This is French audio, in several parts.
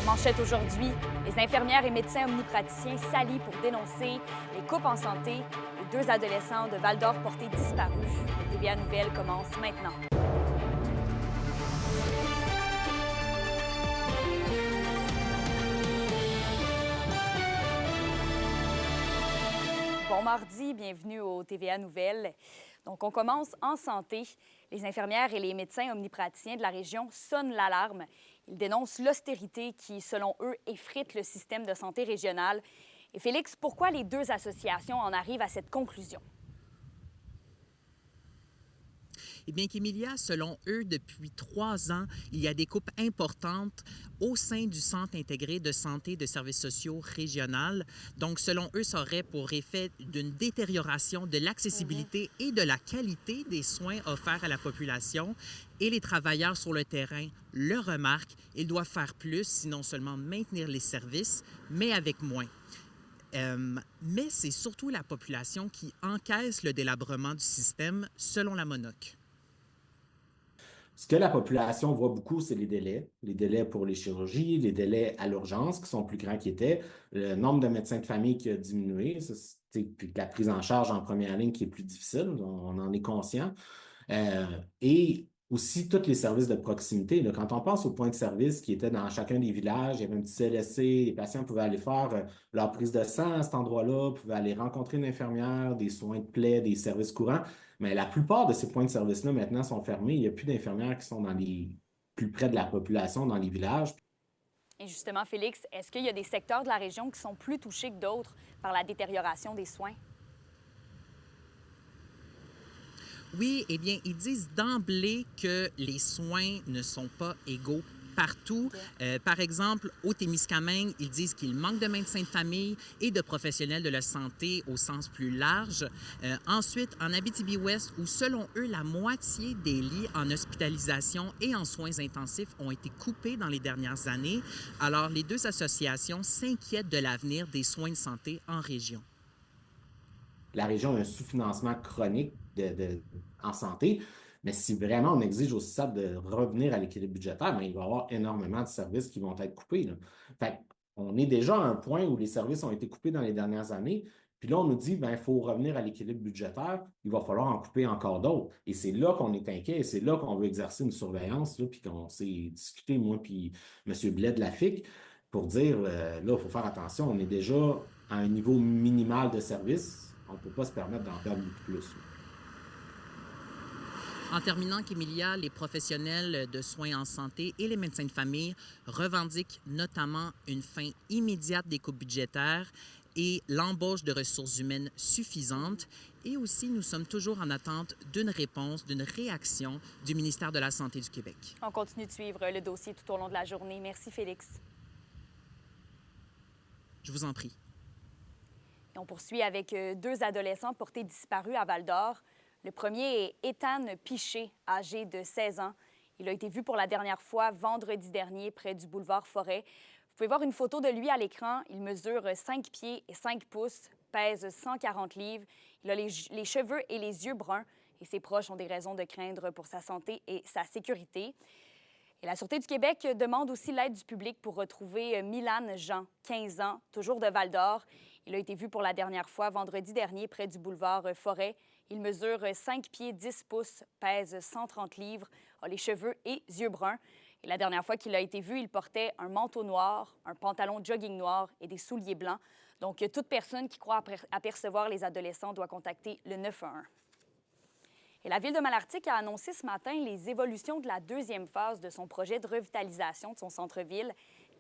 manchette aujourd'hui, les infirmières et médecins omnipraticiens s'allient pour dénoncer les coupes en santé et deux adolescents de Val-d'Or portés disparus. TVA Nouvelles commence maintenant. Bon mardi, bienvenue au TVA Nouvelles. Donc, on commence en santé. Les infirmières et les médecins omnipraticiens de la région sonnent l'alarme. Ils dénoncent l'austérité qui, selon eux, effrite le système de santé régional. Et Félix, pourquoi les deux associations en arrivent à cette conclusion? Eh bien, qu'Emilia, selon eux, depuis 3 ans, il y a des coupes importantes au sein du Centre intégré de santé de services sociaux régional. Donc, selon eux, ça aurait pour effet d'une détérioration de l'accessibilité et de la qualité des soins offerts à la population. Et les travailleurs sur le terrain le remarquent. Ils doivent faire plus, sinon seulement maintenir les services, mais avec moins. Mais c'est surtout la population qui encaisse le délabrement du système, selon la MONOC. Ce que la population voit beaucoup, c'est les délais pour les chirurgies, les délais à l'urgence qui sont plus grands qu'ils étaient, le nombre de médecins de famille qui a diminué, puis la prise en charge en première ligne qui est plus difficile, on en est conscient. Et aussi, tous les services de proximité. Là, quand on pense aux points de service qui étaient dans chacun des villages, il y avait un petit CLSC, les patients pouvaient aller faire leur prise de sang à cet endroit-là, pouvaient aller rencontrer une infirmière, des soins de plaie, des services courants. Mais la plupart de ces points de service-là, maintenant, sont fermés. Il n'y a plus d'infirmières qui sont plus près de la population, dans les villages. Et justement, Félix, est-ce qu'il y a des secteurs de la région qui sont plus touchés que d'autres par la détérioration des soins? Oui, eh bien, ils disent d'emblée que les soins ne sont pas égaux partout. Par exemple, au Témiscamingue, ils disent qu'il manque de médecins de famille et de professionnels de la santé au sens plus large. Ensuite, en Abitibi-Ouest, où selon eux, la moitié des lits en hospitalisation et en soins intensifs ont été coupés dans les dernières années. Alors, les deux associations s'inquiètent de l'avenir des soins de santé en région. La région a un sous-financement chronique en santé, mais si vraiment on exige au SAP de revenir à l'équilibre budgétaire, bien, il va y avoir énormément de services qui vont être coupés, là. Fait on est déjà à un point où les services ont été coupés dans les dernières années, puis là, on nous dit, il faut revenir à l'équilibre budgétaire, il va falloir en couper encore d'autres. Et c'est là qu'on est inquiet, et c'est là qu'on veut exercer une surveillance, là, puis qu'on s'est discuté, moi puis M. Blais de la FIC, pour dire, là, il faut faire attention, on est déjà à un niveau minimal de service. On ne peut pas se permettre d'en perdre beaucoup plus. En terminant, qu'Emilia, les professionnels de soins en santé et les médecins de famille revendiquent notamment une fin immédiate des coupes budgétaires et l'embauche de ressources humaines suffisantes. Et aussi, nous sommes toujours en attente d'une réponse, d'une réaction du ministère de la Santé du Québec. On continue de suivre le dossier tout au long de la journée. Merci, Félix. Je vous en prie. Et on poursuit avec deux adolescents portés disparus à Val-d'Or. Le premier est Ethan Piché, âgé de 16 ans. Il a été vu pour la dernière fois vendredi dernier près du boulevard Forêt. Vous pouvez voir une photo de lui à l'écran. Il mesure 5 pieds et 5 pouces, pèse 140 livres. Il a les cheveux et les yeux bruns et ses proches ont des raisons de craindre pour sa santé et sa sécurité. Et la Sûreté du Québec demande aussi l'aide du public pour retrouver Milan Jean, 15 ans, toujours de Val-d'Or. Il a été vu pour la dernière fois vendredi dernier près du boulevard Forêt. Il mesure 5 pieds 10 pouces, pèse 130 livres, a les cheveux et yeux bruns. Et la dernière fois qu'il a été vu, il portait un manteau noir, un pantalon jogging noir et des souliers blancs. Donc, toute personne qui croit apercevoir les adolescents doit contacter le 911. Et la Ville de Malartic a annoncé ce matin les évolutions de la deuxième phase de son projet de revitalisation de son centre-ville.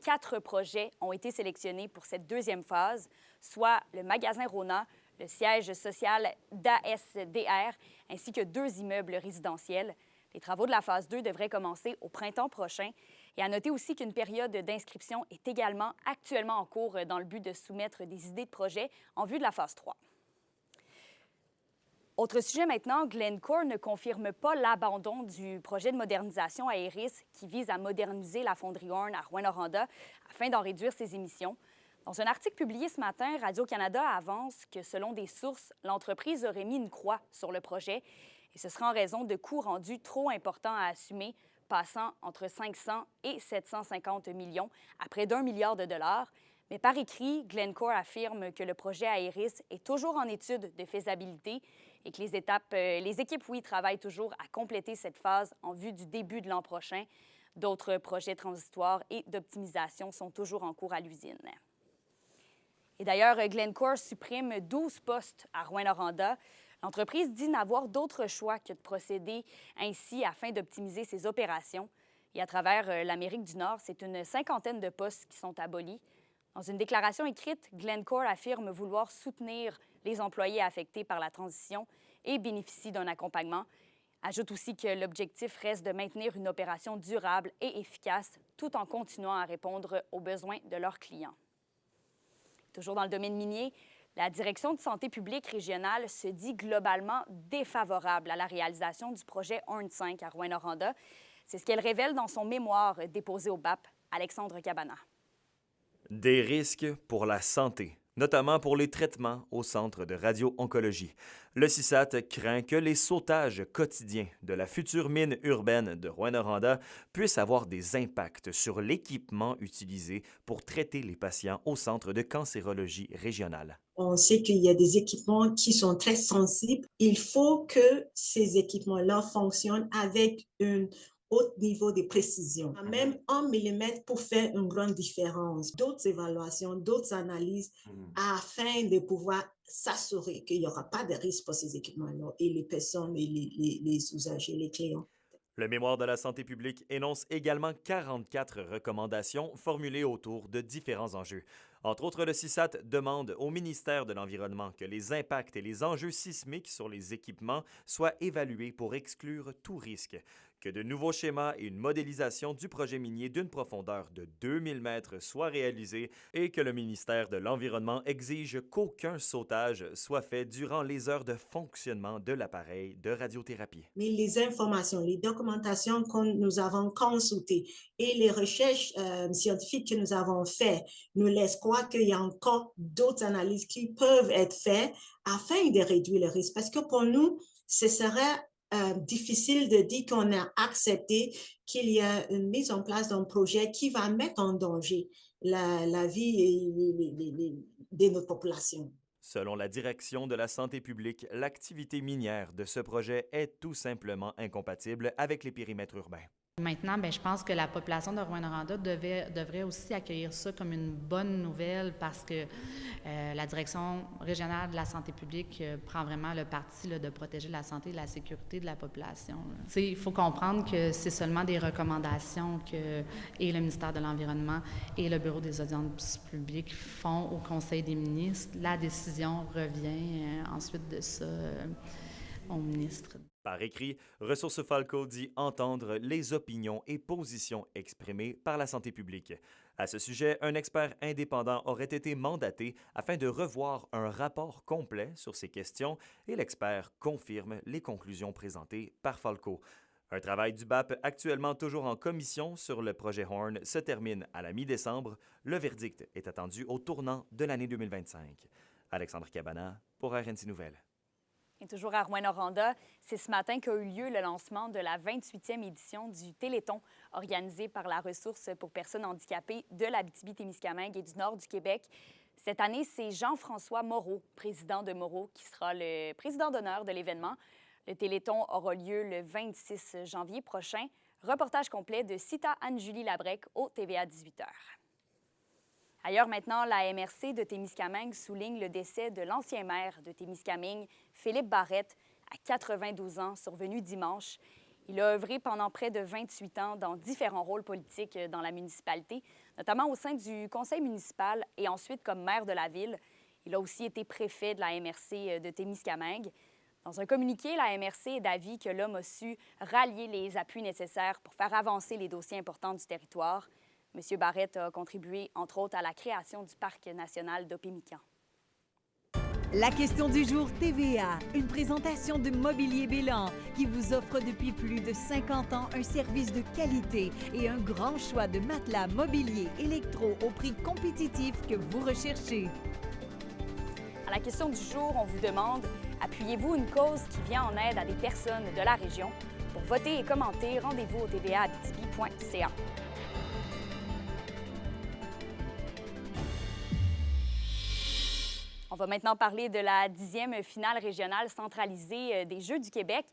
4 projets ont été sélectionnés pour cette deuxième phase, soit le magasin Rona, le siège social d'ASDR, ainsi que 2 immeubles résidentiels. Les travaux de la phase 2 devraient commencer au printemps prochain. Et à noter aussi qu'une période d'inscription est également actuellement en cours dans le but de soumettre des idées de projet en vue de la phase 3. Autre sujet maintenant, Glencore ne confirme pas l'abandon du projet de modernisation à Eris qui vise à moderniser la fonderie Horn à Rouyn-Noranda afin d'en réduire ses émissions. Dans un article publié ce matin, Radio-Canada avance que, selon des sources, l'entreprise aurait mis une croix sur le projet et ce serait en raison de coûts rendus trop importants à assumer passant entre 500 et 750 millions à près d'1 milliard de dollars. Mais par écrit, Glencore affirme que le projet Aeris est toujours en étude de faisabilité et que les équipes, travaillent toujours à compléter cette phase en vue du début de l'an prochain. D'autres projets transitoires et d'optimisation sont toujours en cours à l'usine. Et d'ailleurs, Glencore supprime 12 postes à Rouyn-Noranda. L'entreprise dit n'avoir d'autre choix que de procéder ainsi afin d'optimiser ses opérations. Et à travers l'Amérique du Nord, c'est une cinquantaine de postes qui sont abolis. Dans une déclaration écrite, Glencore affirme vouloir soutenir les employés affectés par la transition et bénéficie d'un accompagnement. Ajoute aussi que l'objectif reste de maintenir une opération durable et efficace tout en continuant à répondre aux besoins de leurs clients. Toujours dans le domaine minier, la Direction de santé publique régionale se dit globalement défavorable à la réalisation du projet Horn 5 à Rouyn-Noranda. C'est ce qu'elle révèle dans son mémoire déposé au BAP, Alexandre Cabana. Des risques pour la santé, notamment pour les traitements au Centre de radio-oncologie. Le CISAT craint que les sautages quotidiens de la future mine urbaine de Rouyn-Noranda puissent avoir des impacts sur l'équipement utilisé pour traiter les patients au Centre de cancérologie régionale. On sait qu'il y a des équipements qui sont très sensibles. Il faut que ces équipements-là fonctionnent avec un haut niveau de précision. Même 1 millimètre pour faire une grande différence. D'autres évaluations, d'autres analyses afin de pouvoir s'assurer qu'il n'y aura pas de risque pour ces équipements-là et les personnes et les usagers, les clients. Le mémoire de la santé publique énonce également 44 recommandations formulées autour de différents enjeux. Entre autres, le CISAT demande au ministère de l'Environnement que les impacts et les enjeux sismiques sur les équipements soient évalués pour exclure tout risque, que de nouveaux schémas et une modélisation du projet minier d'une profondeur de 2000 mètres soient réalisés et que le ministère de l'Environnement exige qu'aucun sautage soit fait durant les heures de fonctionnement de l'appareil de radiothérapie. Mais les informations, les documentations que nous avons consultées et les recherches scientifiques que nous avons faites nous laissent croire qu'il y a encore d'autres analyses qui peuvent être faites afin de réduire le risque. Parce que pour nous, ce serait difficile de dire qu'on a accepté qu'il y a une mise en place d'un projet qui va mettre en danger la vie de notre population. Selon la direction de la santé publique, l'activité minière de ce projet est tout simplement incompatible avec les périmètres urbains. Maintenant, je pense que la population de Rouyn-Noranda devrait aussi accueillir ça comme une bonne nouvelle parce que la Direction régionale de la santé publique prend vraiment le parti de protéger la santé et la sécurité de la population. Il faut comprendre que c'est seulement des recommandations que et le ministère de l'Environnement et le Bureau des audiences publiques font au Conseil des ministres. La décision revient ensuite de ça au ministre. Par écrit, Ressources Falco dit entendre les opinions et positions exprimées par la santé publique. À ce sujet, un expert indépendant aurait été mandaté afin de revoir un rapport complet sur ces questions et l'expert confirme les conclusions présentées par Falco. Un travail du BAP actuellement toujours en commission sur le projet Horn se termine à la mi-décembre. Le verdict est attendu au tournant de l'année 2025. Alexandre Cabana pour RNC Nouvelles. Et toujours à Rouyn-Noranda, c'est ce matin qu'a eu lieu le lancement de la 28e édition du Téléthon organisé par la Ressource pour personnes handicapées de l'Abitibi-Témiscamingue et du nord du Québec. Cette année, c'est Jean-François Moreau, président de Moreau, qui sera le président d'honneur de l'événement. Le Téléthon aura lieu le 26 janvier prochain. Reportage complet de Sita Anne-Julie Labrec au TVA 18h. Ailleurs maintenant, la MRC de Témiscamingue souligne le décès de l'ancien maire de Témiscamingue, Philippe Barrette, à 92 ans, survenu dimanche. Il a œuvré pendant près de 28 ans dans différents rôles politiques dans la municipalité, notamment au sein du conseil municipal et ensuite comme maire de la ville. Il a aussi été préfet de la MRC de Témiscamingue. Dans un communiqué, la MRC est d'avis que l'homme a su rallier les appuis nécessaires pour faire avancer les dossiers importants du territoire. M. Barrette a contribué, entre autres, à la création du Parc national d'Opémican. La question du jour TVA, une présentation de Mobilier Bélan qui vous offre depuis plus de 50 ans un service de qualité et un grand choix de matelas mobilier électro au prix compétitif que vous recherchez. À la question du jour, on vous demande, appuyez-vous une cause qui vient en aide à des personnes de la région? Pour votez et commentez. Rendez-vous au tvaabitibi.ca. On va maintenant parler de la 10e finale régionale centralisée des Jeux du Québec.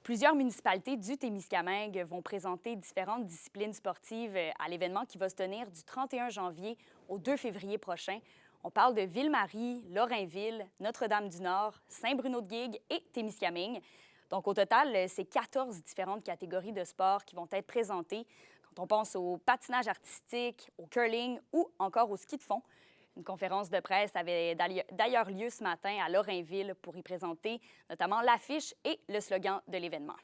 Plusieurs municipalités du Témiscamingue vont présenter différentes disciplines sportives à l'événement qui va se tenir du 31 janvier au 2 février prochain. On parle de Ville-Marie, Lorrainville, Notre-Dame-du-Nord, Saint-Bruno-de-Guigues et Témiscamingue. Donc, au total, c'est 14 différentes catégories de sport qui vont être présentées. Quand on pense au patinage artistique, au curling ou encore au ski de fond. Une conférence de presse avait d'ailleurs lieu ce matin à Lorrainville pour y présenter notamment l'affiche et le slogan de l'événement.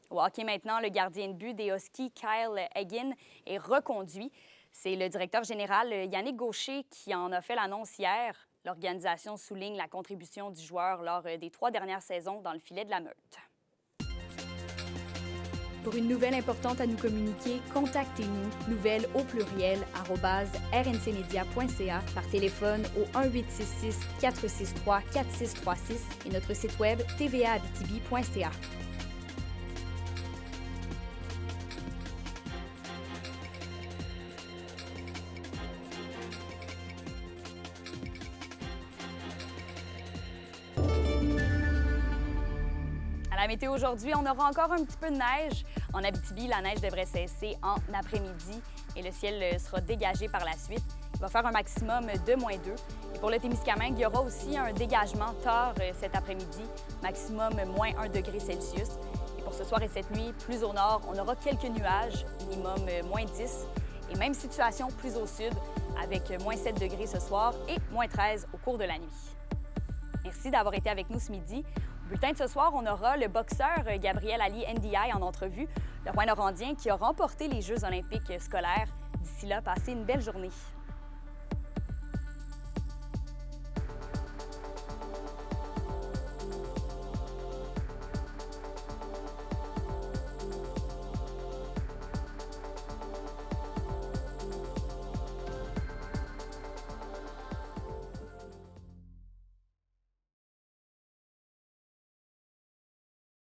Au hockey maintenant, le gardien de but des Huskies, Kyle Egan, est reconduit. C'est le directeur général Yannick Gaucher qui en a fait l'annonce hier. L'organisation souligne la contribution du joueur lors des 3 dernières saisons dans le filet de la Meute. Pour une nouvelle importante à nous communiquer, contactez-nous, nouvelles au pluriel @rncmedia.ca, par téléphone au 1-866-463-4636 et notre site web tvaabitibi.ca. À la météo aujourd'hui, on aura encore un petit peu de neige. En Abitibi, la neige devrait cesser en après-midi et le ciel sera dégagé par la suite. Il va faire un maximum de -2. Et pour le Témiscamingue, il y aura aussi un dégagement tard cet après-midi, maximum -1 degré Celsius. Et pour ce soir et cette nuit, plus au nord, on aura quelques nuages, minimum -10. Et même situation plus au sud, avec -7 degrés ce soir et -13 au cours de la nuit. Merci d'avoir été avec nous ce midi. Au bulletin de ce soir, on aura le boxeur Gabriel Ali Ndiaye en entrevue, le Rouyn-Norandien qui a remporté les Jeux olympiques scolaires. D'ici là, passez une belle journée.